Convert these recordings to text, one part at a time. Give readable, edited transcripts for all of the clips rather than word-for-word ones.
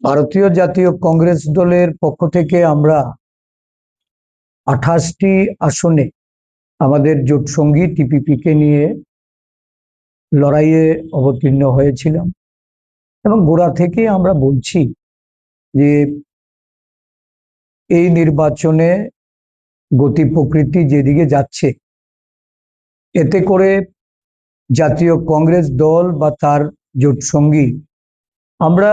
ভারতীয় জাতীয় কংগ্রেস দলের পক্ষ থেকে আমরা 28টি আসনে আমাদের জোট সঙ্গী টিপিপি কে নিয়ে লড়াইয়ে অবতীর্ণ হয়েছিলাম এবং গোড়া থেকে আমরা বলছি যে এই নির্বাচনে গতি প্রকৃতি যেদিকে যাচ্ছে এতে করে জাতীয় কংগ্রেস দল বা তার জোট সঙ্গী আমরা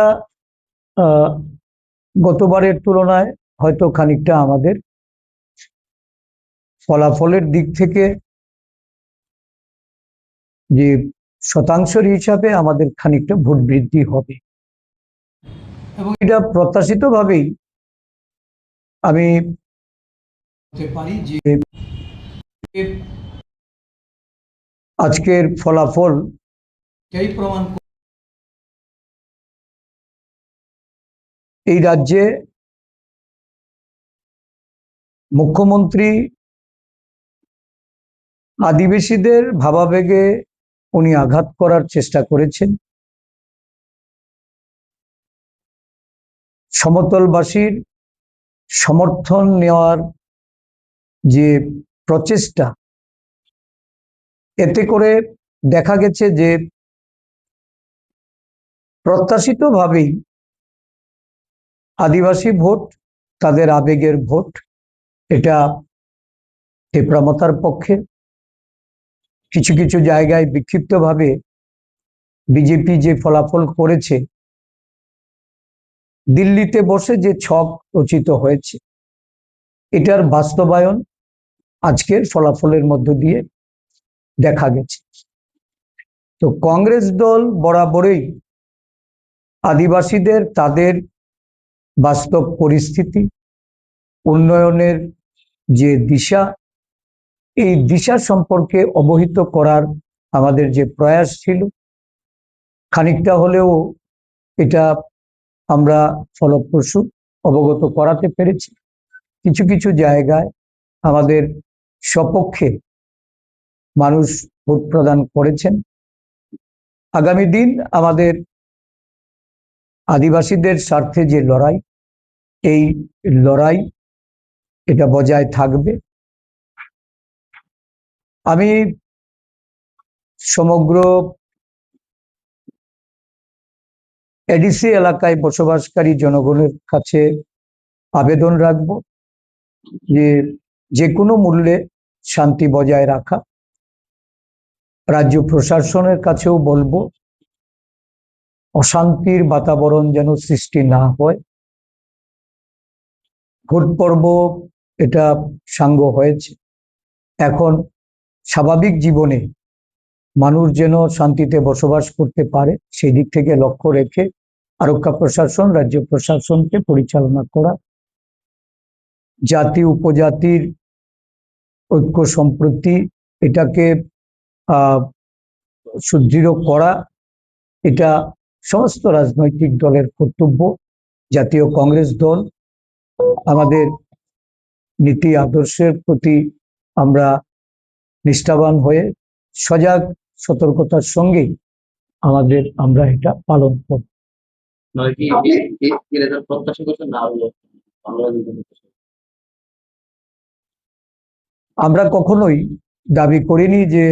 গতবারের তুলনায় হয়তো খানিকটা আমাদের ফলাফলের দিক থেকে যে শতাংশের হিসাবে আমাদের খানিকটা ভোট বৃদ্ধি হবে এবং এটা প্রত্যাশিতভাবেই আমি বলতে পারি যে আজকের ফলাফল এই প্রমাণ এই রাজ্যে মুখ্যমন্ত্রী আদিবাসীদের ভাবাবেগে উনি আঘাত করার চেষ্টা করেছেন। সমতলবাসীর সমর্থন নেওয়ার যে প্রচেষ্টা, এতে করে দেখা গেছে যে প্রত্যাশিতভাবেই আদিবাসী ভোট, তাদের আবেগের ভোট, এটা তীব্রমতার পক্ষে। কিছু কিছু জায়গায় বিক্ষিপ্তভাবে বিজেপি যে ফলাফল করেছে, দিল্লিতে বসে যে ছক রচিত হয়েছে, এটার বাস্তবায়ন আজকের ফলাফলের মধ্য দিয়ে দেখা গেছে। তো কংগ্রেস দল বরাবরই আদিবাসীদের তাদের বাস্তব পরিস্থিতি, উন্নয়নের যে দিশা, এই দিশা সম্পর্কে অবহিত করার আমাদের যে প্রয়াস ছিল, খানিকটা হলেও এটা আমরা ফলপ্রসূ অবগত করাতে পেরেছি। কিছু কিছু জায়গায় আমাদের সপক্ষে মানুষ ভোট প্রদান করেছেন। আগামী দিন আমাদের আদিবাসীদের স্বার্থে যে লড়াই, এই লড়াই এটা বজায় থাকবে। আমি সমগ্র এডিসি এলাকায় বসবাসকারী জনগণের কাছে আবেদন রাখব যে কোনো মূল্যে শান্তি বজায় রাখা। রাজ্য প্রশাসনের কাছেও বলবো অশান্তির বাতাবরণ যেন সৃষ্টি না হয়। ভোট পর্ব এটা সাঙ্গ হয়েছে, এখন স্বাভাবিক জীবনে মানুষ যেন শান্তিতে বসবাস করতে পারে, সেই দিক থেকে লক্ষ্য রেখে আরক্ষা প্রশাসন, রাজ্য প্রশাসনকে পরিচালনা করা, জাতি উপজাতির ঐক্য সম্প্রীতি এটাকে সুদৃঢ় করা, এটা সমস্ত রাজনৈতিক দলের কর্তব্য। জাতীয় কংগ্রেস দল আমাদের নীতি আদর্শের প্রতি আমরা নিষ্ঠাবান হয়ে সজাগ সতর্কতার সঙ্গেই আমরা এটা পালন করব। আমরা কখনোই দাবি করিনি যে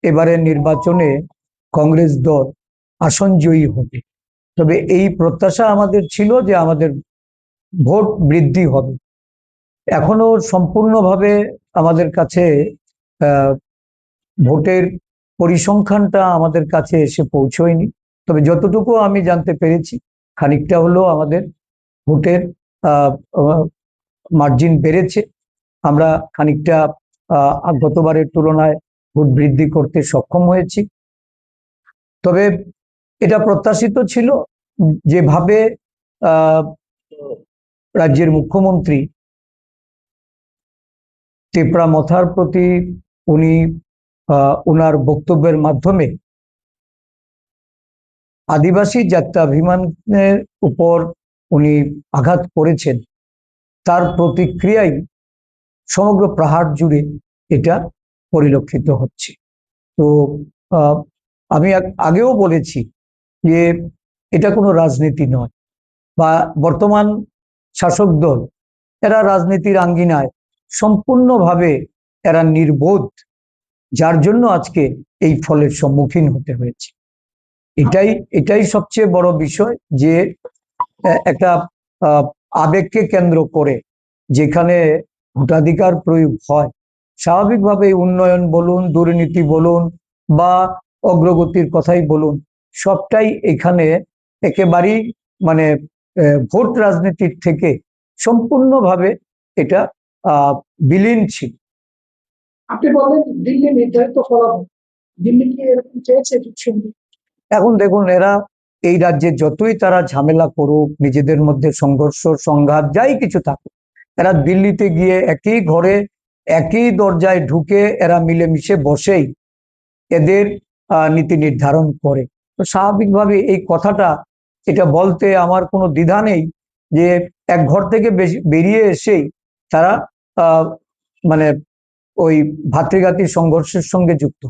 এবারের নির্বাচনে কংগ্রেস দল আসন জয়ী হবে, তবে এই প্রত্যাশা আমাদের ছিল যে আমাদের ভোট বৃদ্ধি হবে। এখনো সম্পূর্ণভাবে আমাদের কাছে ভোটের পরিসংখ্যানটা আমাদের কাছে এসে পৌঁছয়নি, তবে যতটুকু আমি জানতে পেরেছি খানিকটা হলেও আমাদের ভোটের মার্জিন বেড়েছে। আমরা খানিকটা গতবারের তুলনায় ভোট বৃদ্ধি করতে সক্ষম হয়েছি। তবে এটা প্রত্যাশিত ছিল, যেভাবে রাজ্যের মুখ্যমন্ত্রী তীব্রমতার প্রতি উনি ওনার বক্তব্যের মাধ্যমে আদিবাসী জাত্যাভিমানের উপর উনি আঘাত করেছেন, তার প্রতিক্রিয়াই সমগ্র পাহাড় জুড়ে এটা পরিলক্ষিত হচ্ছে। তো আমি আগেও বলেছি যে এটা কোনো রাজনীতি নয়, বা বর্তমান শাসক দল, এরা রাজনীতির আঙ্গিনায় সম্পূর্ণভাবে এরা নির্বোধ, যার জন্য আজকে এই ফলের সম্মুখীন হতে হয়েছে। এটাই সবচেয়ে বড় বিষয়, যে একটা আবেগকে কেন্দ্র করে যেখানে ভোটাধিকার প্রয়োগ হয়, স্বাভাবিকভাবে উন্নয়ন বলুন, দুর্নীতি বলুন বা অগ্রগতির কথাই বলুন, সবটাই এখানে একেবারেই মানে ভোট রাজনীতির থেকে সম্পূর্ণভাবে এটা বিলীন ছিল। আপনি বলেন দিল্লি নির্ধারিত ফলাফল, দিল্লি কি এরকম চেয়েছে? এখন দেখুন, এরা এই রাজ্যে যতই তারা ঝামেলা করুক, নিজেদের মধ্যে সংঘর্ষ সংঘাত যাই কিছু থাকুক, এরা দিল্লিতে গিয়ে একই ঘরে একই দরজায় ঢুকে এরা মিলেমিশে বসেই এদের নীতি নির্ধারণ করে। তো স্বাভাবিকভাবে এই কথাটা এটা বলতে আমার কোনো দ্বিধা নেই যে এক ঘর থেকে বেরিয়ে এসেই তারা মানে ওই ভাতৃঘাতী সংঘর্ষের সঙ্গে যুক্ত।